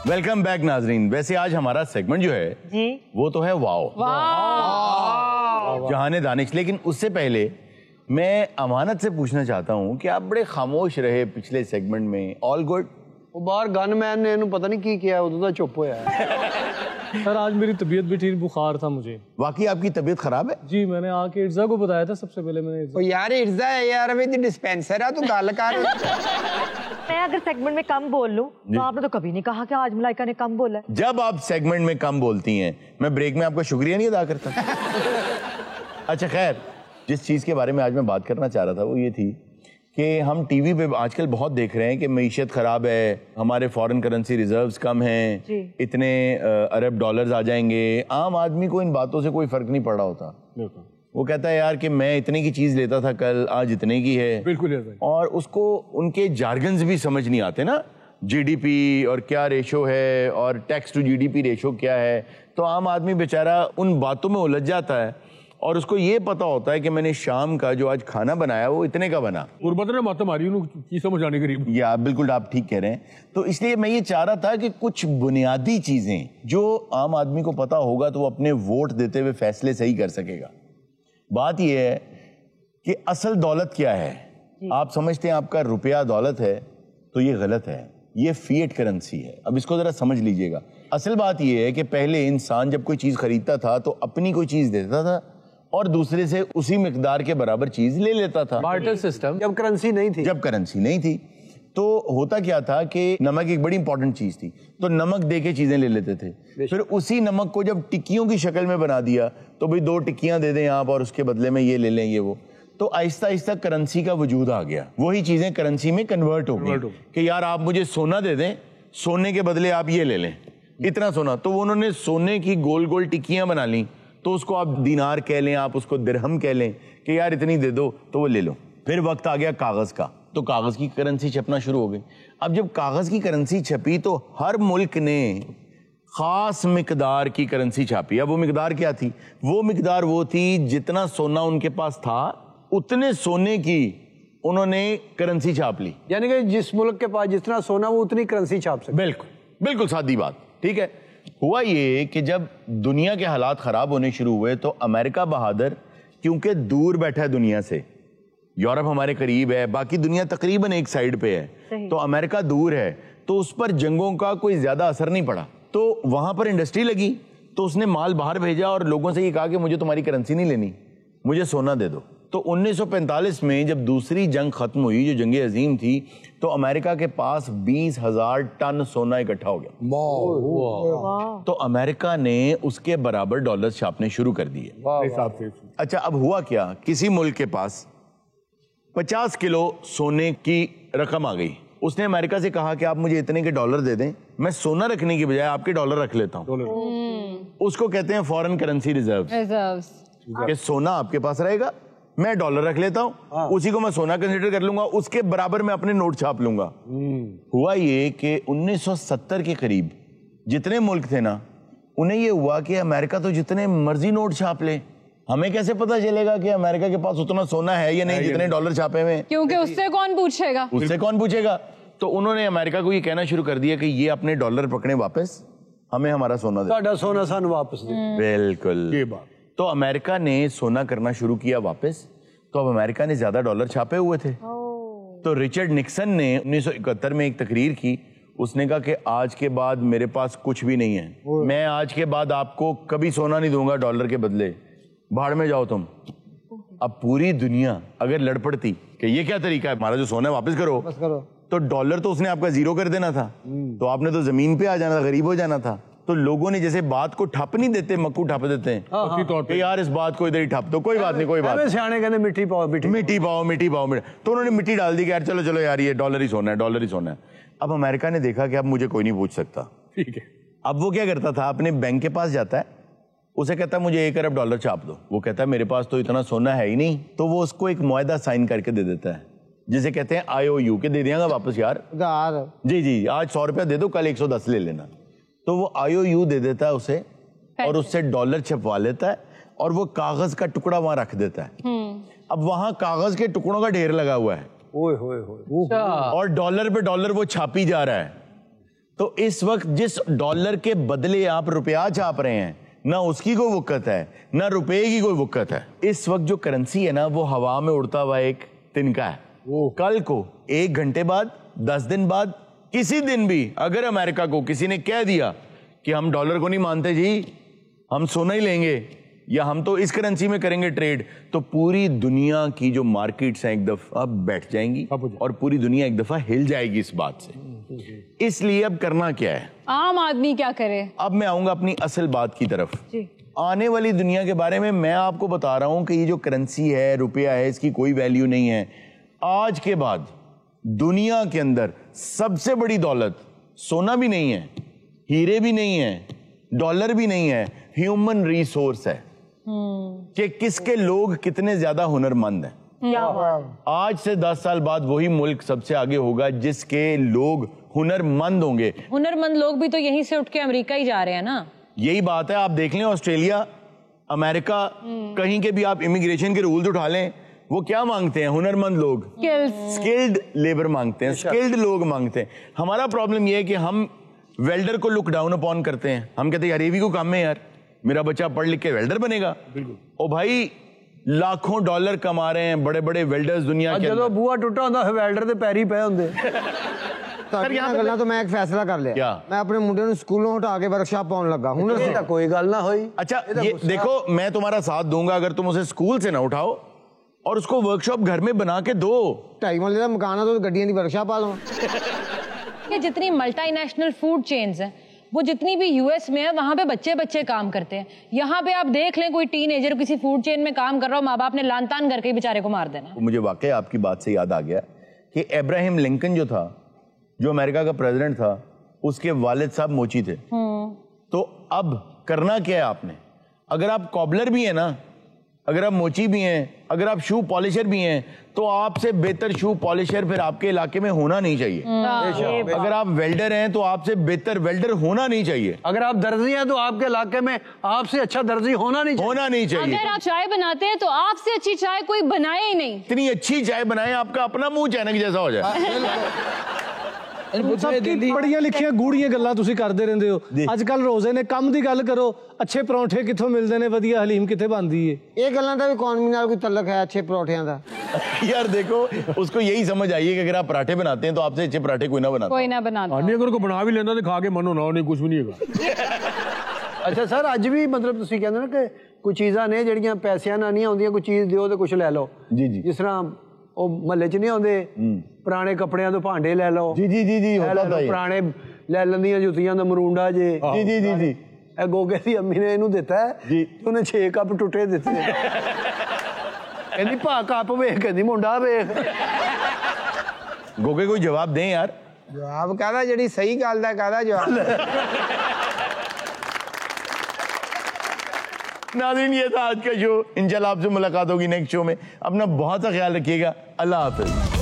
Welcome back नाजरीन। वैसे आज हमारा सेगमेंट जो है जी वो तो है वाओ जहाने दानिश, लेकिन उससे पहले मैं अमानत से पूछना चाहता हूँ कि आप बड़े खामोश रहे पिछले सेगमेंट में। All good? वो बाहर गनमैन ने इन्हों पता नहीं की किया, उधर तो चुप होया सर आज मेरी तबीयत भी ठीक, बुखार था मुझे। वाकई आपकी तबीयत खराब है? जी मैंने आके इर्जा को बताया था सबसे पहले। मैंने यार इर्जा है यार, अभी डिस्पेंसर है, तू गल कर। मैं अगर सेगमेंट में कम बोल लूं तो आपने तो कभी नहीं कहा कि आज मलाइका ने कम बोला है। जब आप सेगमेंट में कम बोलती हैं मैं ब्रेक में आपका शुक्रिया नहीं अदा करता। अच्छा खैर, जिस चीज़ के बारे में आज मैं बात करना चाह रहा था वो ये थी कि हम टीवी पे आजकल बहुत देख रहे हैं कि मईशत ख़राब है, हमारे फॉरेन करेंसी रिजर्व्स कम हैं, इतने अरब डॉलर्स आ जाएंगे। आम आदमी को इन बातों से कोई फ़र्क नहीं पड़ रहा होता। वो कहता है यार कि मैं इतने की चीज़ लेता था कल, आज इतने की है। बिल्कुल। और उसको उनके जार्गन्स भी समझ नहीं आते ना, जीडीपी और क्या रेशो है और टैक्स टू जीडीपी रेशो क्या है। तो आम आदमी बेचारा उन बातों में उलझ जाता है और उसको ये पता होता है कि मैंने शाम का जो आज खाना बनाया वो इतने का बना। समझाने करीब या बिल्कुल आप ठीक कह रहे हैं। तो इसलिए मैं ये चाह रहा था कि कुछ बुनियादी चीजें जो आम आदमी को पता होगा तो वो अपने वोट देते हुए फैसले सही कर सकेगा। बात यह है कि असल दौलत क्या है। आप समझते हैं आपका रुपया दौलत है, तो ये गलत है, ये फिएट करेंसी है। अब इसको जरा समझ लीजिएगा। असल बात यह है कि पहले इंसान जब कोई चीज खरीदता था तो अपनी कोई चीज देता था और दूसरे से उसी मिकदार के बराबर चीज ले लेता था। बार्टर सिस्टम, जब करेंसी नहीं थी तो होता क्या था कि नमक एक बड़ी इंपॉर्टेंट चीज थी, तो नमक दे के चीजें ले लेते थे। फिर उसी नमक को जब टिक्कियों की शक्ल में बना दिया तो भाई 2 टिक्कियां दे दें आप और उसके बदले में ये ले लें ये वो। तो आहिस्ता आहिस्ता करेंसी का वजूद आ गया, वही चीजें करेंसी में कन्वर्ट हो गई कि यार आप मुझे सोना दे दें, सोने के बदले आप ये ले लें, इतना सोना। तो उन्होंने सोने की गोल गोल टिक्कियां बना ली, तो उसको आप दीनार कह लें, आप उसको दिरहम कह लें कि यार इतनी दे दो तो वो ले लो। फिर वक्त आ गया कागज का, तो कागज की करेंसी छपना शुरू हो गई। अब जब कागज की करेंसी छपी तो हर मुल्क ने खास मिकदार की करेंसी छापी। अब वो मिकदार क्या थी? वो मिकदार वो थी जितना सोना उनके पास था उतने सोने की उन्होंने करेंसी छाप ली। यानी कि जिस मुल्क के पास जितना सोना वो उतनी करेंसी छाप सकते। बिल्कुल बिल्कुल सादी बात, ठीक है। हुआ ये कि जब दुनिया के हालात खराब होने शुरू हुए तो अमेरिका बहादुर, क्योंकि दूर बैठा है दुनिया से, यूरोप हमारे करीब है, बाकी दुनिया तकरीबन एक साइड पे है, तो अमेरिका दूर है, तो उस पर जंगों का कोई ज्यादा असर नहीं पड़ा। तो वहां पर इंडस्ट्री लगी, तो उसने माल बाहर भेजा और लोगों से ये कहा कि मुझे तुम्हारी करेंसी नहीं लेनी, मुझे सोना दे दो। तो 1945 में जब दूसरी जंग खत्म हुई, जो जंग अजीम थी, तो अमेरिका के पास 20,000 टन सोना इकट्ठा हो गया। तो अमेरिका ने उसके बराबर डॉलर छापने शुरू कर दिए। अच्छा, अब हुआ क्या, किसी मुल्क के पास 50 किलो सोने की रकम आ गई। उसने अमेरिका से कहा कि आप मुझे इतने के डॉलर दे दें, मैं सोना रखने की बजाय आपके डॉलर रख लेता हूं। उसको कहते हैं फॉरेन करेंसी रिजर्व्स। कि सोना आपके पास रहेगा, मैं डॉलर रख लेता हूं, उसी को मैं सोना कंसीडर कर लूंगा, उसके बराबर मैं अपने नोट छाप लूंगा। हुआ ये कि 1970 के करीब जितने मुल्क थे ना, उन्हें ये हुआ कि अमेरिका तो जितने मर्जी नोट छाप ले, हमें कैसे पता चलेगा कि अमेरिका के पास उतना सोना है या नहीं जितने डॉलर छापे हुए, क्योंकि उससे कौन पूछेगा। तो उन्होंने अमेरिका को ये कहना शुरू कर दिया कि ये अपने डॉलर पकड़े वापस, हमें हमारा सोना दे, सोना सन वापस दे। बिल्कुल ये बात। तो अमेरिका ने सोना करना शुरू किया वापस। तो अब अमेरिका ने ज्यादा डॉलर छापे हुए थे। तो रिचर्ड निक्सन ने 1971 में एक तकरीर की, उसने कहा कि आज के बाद मेरे पास कुछ भी नहीं है, मैं आज के बाद आपको कभी सोना नहीं दूंगा डॉलर के बदले, भाड़ में जाओ तुम। अब पूरी दुनिया अगर लड़ पड़ती कि ये क्या तरीका है, हमारा जो सोना है वापस करो, तो डॉलर तो उसने आपका जीरो कर देना था, तो आपने तो जमीन पे आ जाना था, गरीब हो जाना था। तो लोगों ने जैसे बात को ठप नहीं देते, मक्कू ठप देते हैं, यार इस बात को इधर ही ठप दो, कोई बात नहीं, कोई बात नहीं, सियाने कहते मिट्टी पाओ। तो उन्होंने मिट्टी डाल दी कि यार चलो चलो यार ये डॉलर ही सोना है। अब अमेरिका ने देखा कि अब मुझे कोई नहीं पूछ सकता, ठीक है। अब वो क्या करता था, अपने बैंक के पास जाता है, उसे कहता है मुझे 1 अरब डॉलर छाप दो। वो कहता है मेरे पास तो इतना सोना है ही नहीं। तो वो उसको एक मुआहदा साइन करके दे देता है, जिसे कहते हैं IOU के, दे दिया वापस यार, जी आज 100 रुपया दे दो, कल 110 ले लेना। तो वो IOU दे देता है उसे और उससे डॉलर छपवा लेता है और वो कागज का टुकड़ा वहां रख देता है। अब वहां कागज के टुकड़ों का ढेर लगा हुआ है, और डॉलर पे डॉलर वो छापी जा रहा है। تو اس وقت جس ڈالر کے بدلے آپ روپیہ چھاپ رہے ہیں نہ اس کی کوئی وقت ہے نہ روپے کی کوئی وقت ہے. اس وقت جو کرنسی ہے نا وہ ہوا میں اڑتا ہوا ایک تنکا ہے. وہ کل کو 1 گھنٹے بعد 10 دن بعد کسی دن بھی اگر امریکہ کو کسی نے کہہ دیا کہ ہم ڈالر کو نہیں مانتے جی ہم سونا ہی لیں گے یا ہم تو اس کرنسی میں کریں گے ٹریڈ, تو پوری دنیا کی جو مارکیٹس ہیں ایک دفعہ بیٹھ جائیں گی اور پوری دنیا ایک دفعہ ہل جائے گی اس بات سے. اس لیے اب کرنا کیا ہے, عام آدمی کیا کرے؟ اب میں آؤں گا اپنی اصل بات کی طرف. آنے والی دنیا کے بارے میں آپ کو بتا رہا ہوں کہ یہ جو کرنسی ہے روپیہ ہے اس کی کوئی ویلیو نہیں ہے. آج کے بعد دنیا کے اندر سب سے بڑی دولت سونا بھی نہیں ہے, ہیرے بھی نہیں ہے, ڈالر بھی نہیں ہے, ہیومن ریسورس ہے کہ کس کے لوگ کتنے زیادہ ہنر مند ہیں. آج سے 10 سال بعد وہی ملک سب سے آگے ہوگا جس کے لوگ ہنر مند ہوں گے. ہنر مند لوگ بھی تو یہیں سے اٹھ کے امریکہ ہی جا رہے ہیں نا. یہی بات ہے, آپ دیکھ لیں آسٹریلیا, امریکہ, کہیں کے بھی آپ امیگریشن کے رولز اٹھا لیں, وہ کیا مانگتے ہیں؟ ہنر مند لوگ, سکلڈ لیبر مانگتے ہیں, سکلڈ لوگ مانگتے ہیں. ہمارا پرابلم یہ ہے کہ ہم ویلڈر کو لک ڈاؤن اپون کرتے ہیں. ہم کہتے ہیں یار یہ بھی کو کام ہے یار, میرا بچہ پڑھ لکھ کے ویلڈر بنے گا. او بھائی لاکھوں ڈالر کما رہے ہیں بڑے بڑے ویلڈرز دنیا کے. جدو بوا ٹوٹا ہوندا ویلڈر تے پیری پے ہوندے. گلا تو میں ایک فیصلہ کر لیا, میں اپنے منڈے نوں سکولوں ہٹا کے ورک شاپ پاؤن لگا. ہنر سے کوئی گل نہ ہوئی. اچھا یہ دیکھو میں تمہارا ساتھ دوں گا اگر تم اسے اسکول سے نہ اٹھاؤ اور اس کو ورک شاپ گھر میں بنا کے دو. 2.5 مرلے کا مکان ہے تو گڈیاں دی ورک شاپ پا لو. یہ جتنی ملٹی نیشنل فوڈ چینز ہیں وہ جتنی بھی یو ایس میں ہے وہاں پہ بچے کام کرتے ہیں. یہاں پہ آپ دیکھ لیں کوئی ٹین ایجر کسی فوڈ چین میں کام کر رہا ہو, ماں باپ نے لان تان کر کے بیچارے کو مار دینا. مجھے واقعی آپ کی بات سے یاد آ گیا کہ ابراہیم لنکن جو تھا, جو امریکہ کا پریزیڈنٹ تھا, اس کے والد صاحب موچی تھے. تو اب کرنا کیا ہے آپ نے, اگر آپ کوبلر بھی ہیں نا, اگر آپ موچی بھی ہیں, اگر آپ شو پالشر بھی ہیں, تو آپ سے بہتر شو پالشر پھر آپ کے علاقے میں ہونا نہیں چاہیے. اگر آپ ویلڈر ہیں تو آپ سے بہتر ویلڈر ہونا نہیں چاہیے. اگر آپ درزی ہیں تو آپ کے علاقے میں آپ سے اچھا درزی ہونا نہیں چاہیے. اگر آپ چائے بناتے ہیں تو آپ سے اچھی چائے کوئی بنائے ہی نہیں. اتنی اچھی چائے بنائیں آپ کا اپنا منہ چینک جیسا ہو جائے. پڑھیاں لکھیاں گوڑیاں گلاں تسی کردے رہندے ہو. اج کل روزے نے کم دی گل کرو, اچھے پرونٹھے کتھوں ملدے نے, ودیا حلیم کتے بندی ہے. یہ گلاں دا بھی اکانومی نال کوئی تعلق ہے اچھے پروٹھیاں دا؟ یار دیکھو اس کو یہی سمجھ آئیے کہ اگر آپ پراٹھے بناتے ہیں تو آپ سے اچھے پراٹھے کوئی نہ بناتا. اگر کوئی بنا بھی لینا تو کھا کے من ہونا نہیں, کچھ بھی نہیں ہوگا. اچھا سر اج بھی مطلب تسی کہندے نا کہ کوئی چیزاں نے جڑیاں پیسیاں نال نہیں ہوندیاں, کوئی چیز دیو تے کچھ لے لو. جی جی جس طرح وہ محلے چ نہیں ہوندے پرانے کپڑیاں تو بھانڈے لے لو. جی جی جی جی ہوتا تھا یہ. پرانے لے لیندیاں جوتیاں دا مرونڈا جے. جی جی جی جی اے گوگے دی امی نے اینو دیتا ہے جی, انہیں 6 کپ ٹوٹے دیتے. کہندی پا کپ ویکھ, کہندی منڈا ویکھ. گوگے کوئی جواب دیں یار. جواب کہدا جڑی صحیح گل دا کہدا جواب. ناظرین یہ تھا آج کا شو, انشاءاللہ آپ سے ملاقات ہوگی نیکسٹ شو میں. اپنا بہت سا خیال رکھیے گا. اللہ حافظ.